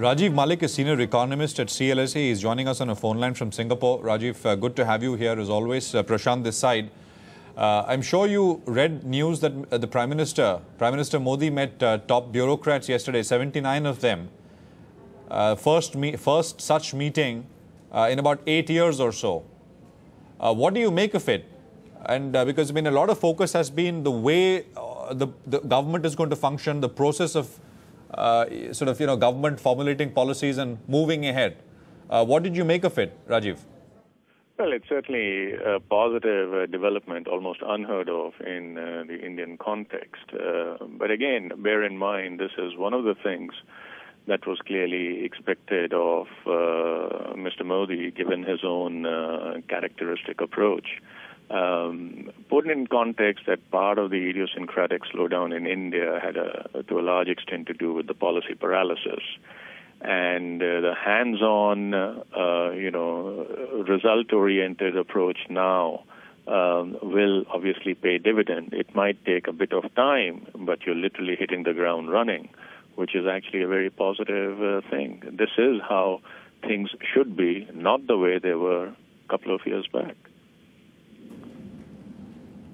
Rajiv Malik is senior economist at CLSA. He's joining us on a phone line from Singapore. Rajiv, good to have you here as always. Prashant this side. I'm sure you read news that the Prime Minister Modi met top bureaucrats yesterday, 79 of them. First such meeting in about 8 years or so. What do you make of it? And because a lot of focus has been the way the government is going to function, the process of government formulating policies and moving ahead. What did you make of it, Rajiv? Well, it's certainly a positive development, almost unheard of in the Indian context. But again, bear in mind, this is one of the things that was clearly expected of Mr. Modi, given his own characteristic approach. Put in context that part of the idiosyncratic slowdown in India had to a large extent to do with the policy paralysis. And the hands-on, result-oriented approach now will obviously pay dividend. It might take a bit of time, but you're literally hitting the ground running, which is actually a very positive thing. This is how things should be, not the way they were a couple of years back.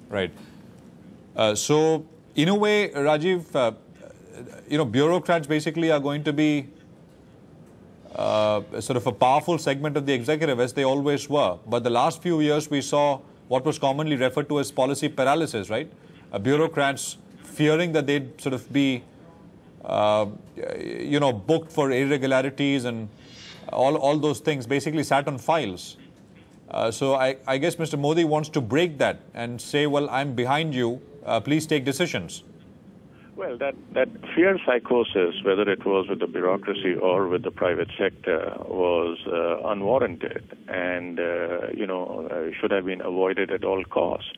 Right. So, in a way, Rajiv, bureaucrats basically are going to be sort of a powerful segment of the executive, as they always were. But the last few years, we saw what was commonly referred to as policy paralysis, right? Bureaucrats fearing that they'd sort of be, booked for irregularities and all those things basically sat on files. So I guess Mr. Modi wants to break that and say, well, I'm behind you, please take decisions. Well, that fear psychosis, whether it was with the bureaucracy or with the private sector, was unwarranted and, should have been avoided at all costs.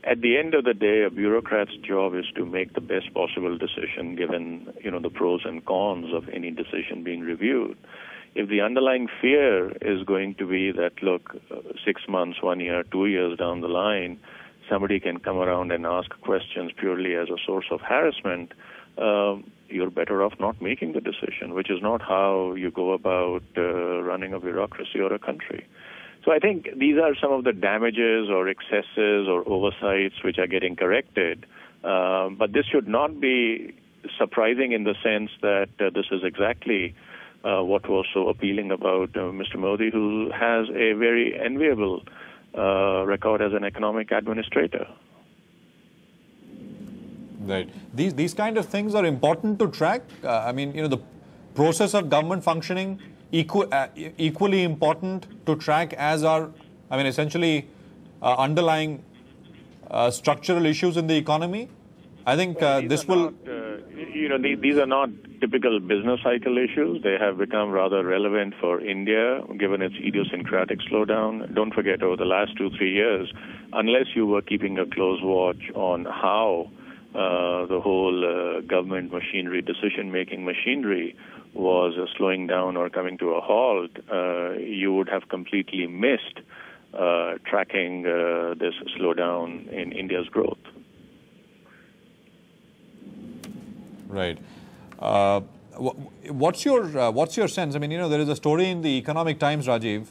At the end of the day, a bureaucrat's job is to make the best possible decision given, the pros and cons of any decision being reviewed. If the underlying fear is going to be that, look, 6 months, 1 year, 2 years down the line, somebody can come around and ask questions purely as a source of harassment, you're better off not making the decision, which is not how you go about running a bureaucracy or a country. So I think these are some of the damages or excesses or oversights which are getting corrected. But this should not be surprising in the sense that this is exactly what was so appealing about Mr. Modi, who has a very enviable record as an economic administrator. Right. These kind of things are important to track. The process of government functioning equally important to track as are, essentially underlying structural issues in the economy. I think this will... these are not typical business cycle issues. They have become rather relevant for India, given its idiosyncratic slowdown. Don't forget, over the last 2-3 years, unless you were keeping a close watch on how the whole government machinery, decision-making machinery, was slowing down or coming to a halt, you would have completely missed tracking this slowdown in India's growth. Right. What's your sense? There is a story in the Economic Times, Rajiv,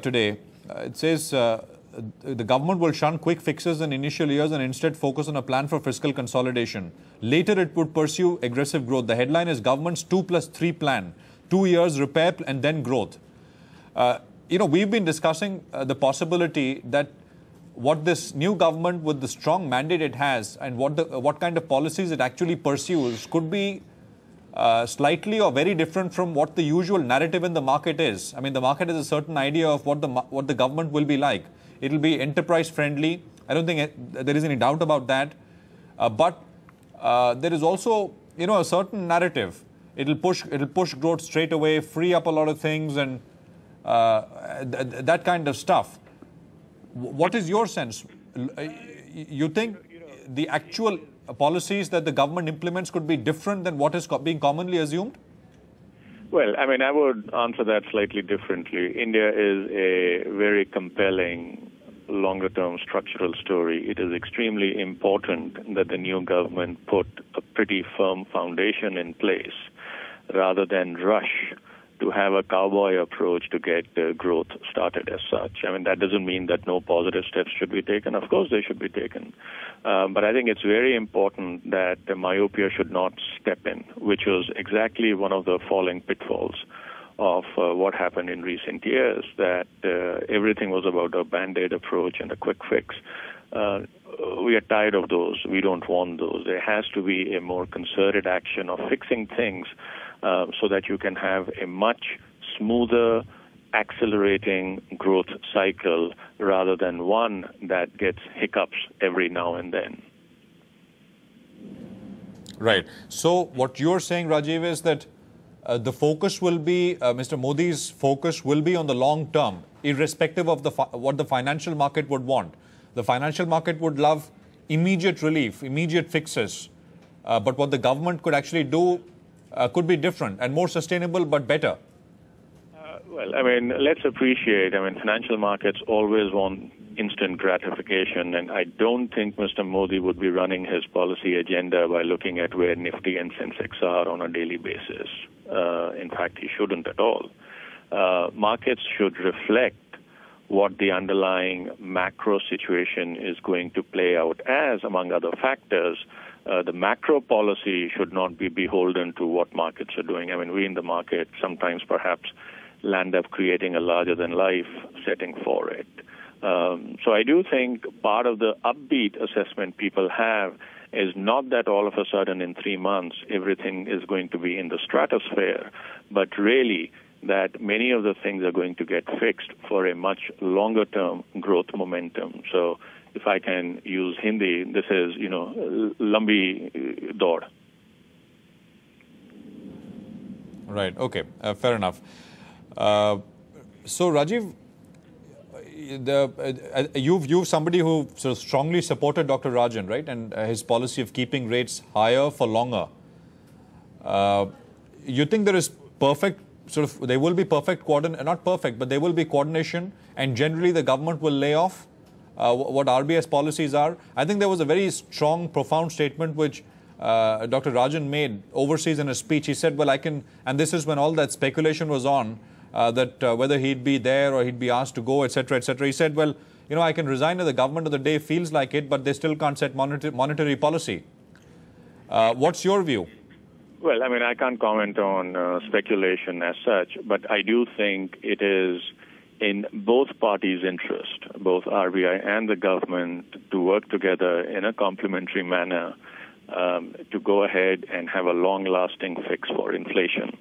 today. It says the government will shun quick fixes in initial years and instead focus on a plan for fiscal consolidation. Later, it would pursue aggressive growth. The headline is Government's 2+3 plan: 2 years repair and then growth. We've been discussing the possibility that what this new government, with the strong mandate it has and what kind of policies it actually pursues, could be slightly or very different from what the usual narrative in the market is. The market has a certain idea of what the government will be like. It will be enterprise friendly. I don't think there is any doubt about that. But there is also, a certain narrative. It'll push growth straight away, free up a lot of things, and that kind of stuff. What is your sense? You think the actual policies that the government implements could be different than what is being commonly assumed? Well, I would answer that slightly differently. India is a very compelling longer-term structural story. It is extremely important that the new government put a pretty firm foundation in place. rather than rush to have a cowboy approach to get growth started as such. I mean, that doesn't mean that no positive steps should be taken. Of course, they should be taken. But I think it's very important that the myopia should not step in, which was exactly one of the falling pitfalls of what happened in recent years, that everything was about a Band-Aid approach and a quick fix. We are tired of those. We don't want those. There has to be a more concerted action of fixing things so that you can have a much smoother, accelerating growth cycle rather than one that gets hiccups every now and then. Right. So what you're saying, Rajiv, is that the focus will be, Mr. Modi's focus will be on the long term, irrespective of what the financial market would want. The financial market would love immediate relief, immediate fixes. But what the government could actually do could be different and more sustainable, but better. Well, I mean, let's appreciate, financial markets always want instant gratification, and I don't think Mr. Modi would be running his policy agenda by looking at where Nifty and Sensex are on a daily basis. In fact, he shouldn't at all. Markets should reflect what the underlying macro situation is going to play out as, among other factors. The macro policy should not be beholden to what markets are doing. I mean, we in the market sometimes perhaps land up creating a larger-than-life setting for it. So I do think part of the upbeat assessment people have is not that all of a sudden in 3 months everything is going to be in the stratosphere, but really that many of the things are going to get fixed for a much longer-term growth momentum. So if I can use Hindi, this is, lambi daud. Right. Okay. Fair enough. So, Rajiv, you've somebody who sort of strongly supported Dr. Rajan, right, and his policy of keeping rates higher for longer. You think there is there will be perfect coordination, not perfect, but there will be coordination, and generally the government will lay off what RBI's policies are. I think there was a very strong, profound statement which Dr. Rajan made overseas in a speech. He said, well, and this is when all that speculation was on, that whether he'd be there or he'd be asked to go, etc., etc. He said, well, I can resign if the government of the day feels like it, but they still can't set monetary policy. What's your view? Well, I can't comment on speculation as such, but I do think it is in both parties' interest, both RBI and the government, to work together in a complementary manner to go ahead and have a long-lasting fix for inflation.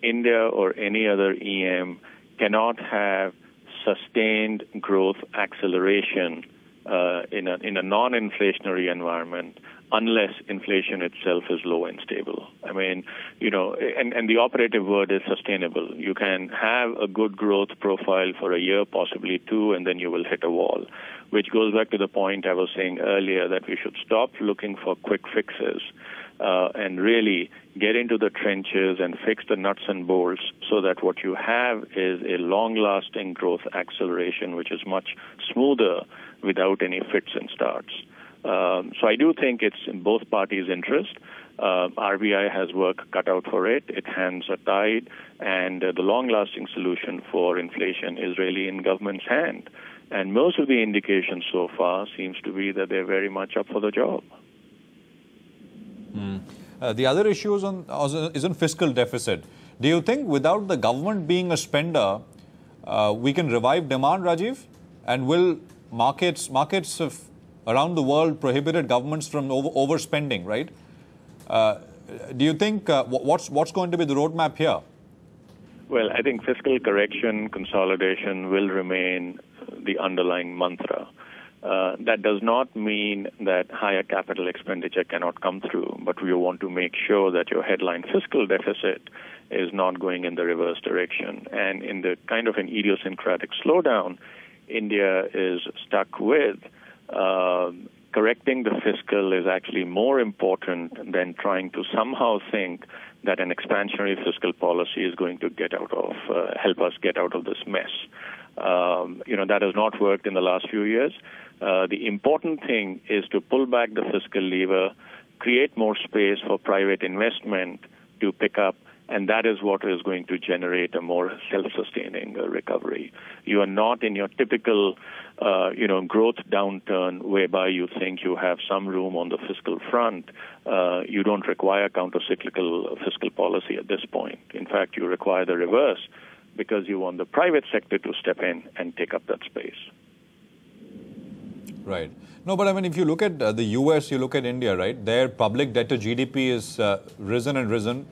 India or any other EM cannot have sustained growth acceleration in a non-inflationary environment unless inflation itself is low and stable. And the operative word is sustainable. You can have a good growth profile for a year, possibly two, and then you will hit a wall, which goes back to the point I was saying earlier that we should stop looking for quick fixes and really get into the trenches and fix the nuts and bolts so that what you have is a long-lasting growth acceleration, which is much smoother without any fits and starts. So I do think it's in both parties' interest. RBI has work cut out for it. Its hands are tied, and the long-lasting solution for inflation is really in government's hand. And most of the indications so far seems to be that they're very much up for the job. The other issue is on fiscal deficit. Do you think without the government being a spender, we can revive demand, Rajiv? And will markets of around the world prohibited governments from overspending, right? Do you think what's going to be the roadmap here? Well, I think fiscal correction, consolidation will remain the underlying mantra. That does not mean that higher capital expenditure cannot come through, but we want to make sure that your headline fiscal deficit is not going in the reverse direction. And in the kind of an idiosyncratic slowdown India is stuck with, correcting the fiscal is actually more important than trying to somehow think that an expansionary fiscal policy is going to help us get out of this mess. That has not worked in the last few years. The important thing is to pull back the fiscal lever, create more space for private investment, to pick up, and that is what is going to generate a more self-sustaining recovery. You are not in your typical, growth downturn whereby you think you have some room on the fiscal front. You don't require counter-cyclical fiscal policy at this point. In fact, you require the reverse because you want the private sector to step in and take up that space. Right. No, but I mean, if you look at the US, you look at India, right? Their public debt to GDP is risen and risen.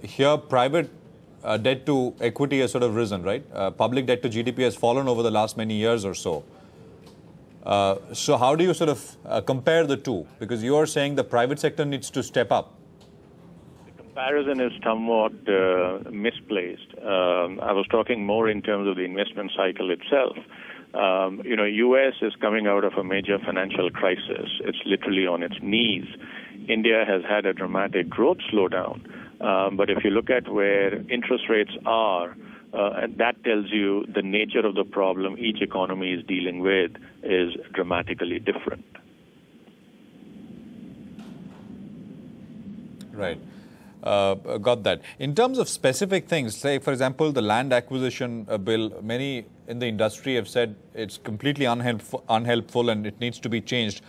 Here, private debt to equity has sort of risen, right? Public debt to GDP has fallen over the last many years or so. So how do you sort of compare the two? Because you are saying the private sector needs to step up. The comparison is somewhat misplaced. I was talking more in terms of the investment cycle itself. U.S. is coming out of a major financial crisis. It's literally on its knees. India has had a dramatic growth slowdown. But if you look at where interest rates are, and that tells you the nature of the problem each economy is dealing with is dramatically different. Right. Got that. In terms of specific things, say, for example, the land acquisition bill, many in the industry have said it's completely unhelpful and it needs to be changed.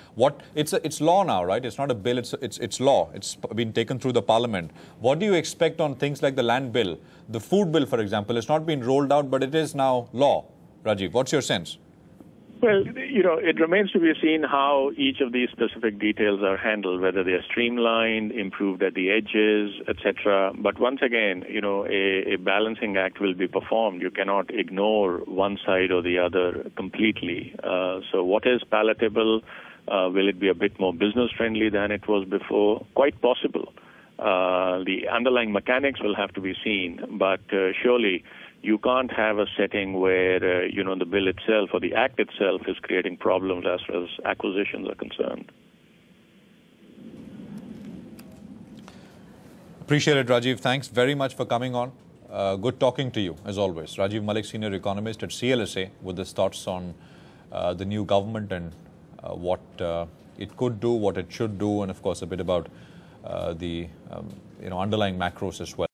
It's law now, right? It's not a bill, it's law. It's been taken through the parliament. What do you expect on things like the land bill? The food bill, for example, it's not been rolled out, but it is now law. Rajiv, what's your sense? Well, it remains to be seen how each of these specific details are handled, whether they are streamlined, improved at the edges, etc. But once again, a balancing act will be performed. You cannot ignore one side or the other completely. So what is palatable? Will it be a bit more business-friendly than it was before? Quite possible. The underlying mechanics will have to be seen, but surely you can't have a setting where, the bill itself or the act itself is creating problems as far as acquisitions are concerned. Appreciate it, Rajiv. Thanks very much for coming on. Good talking to you, as always. Rajiv Malik, Senior Economist at CLSA, with his thoughts on the new government and what it could do, what it should do, and, of course, a bit about the underlying macros as well.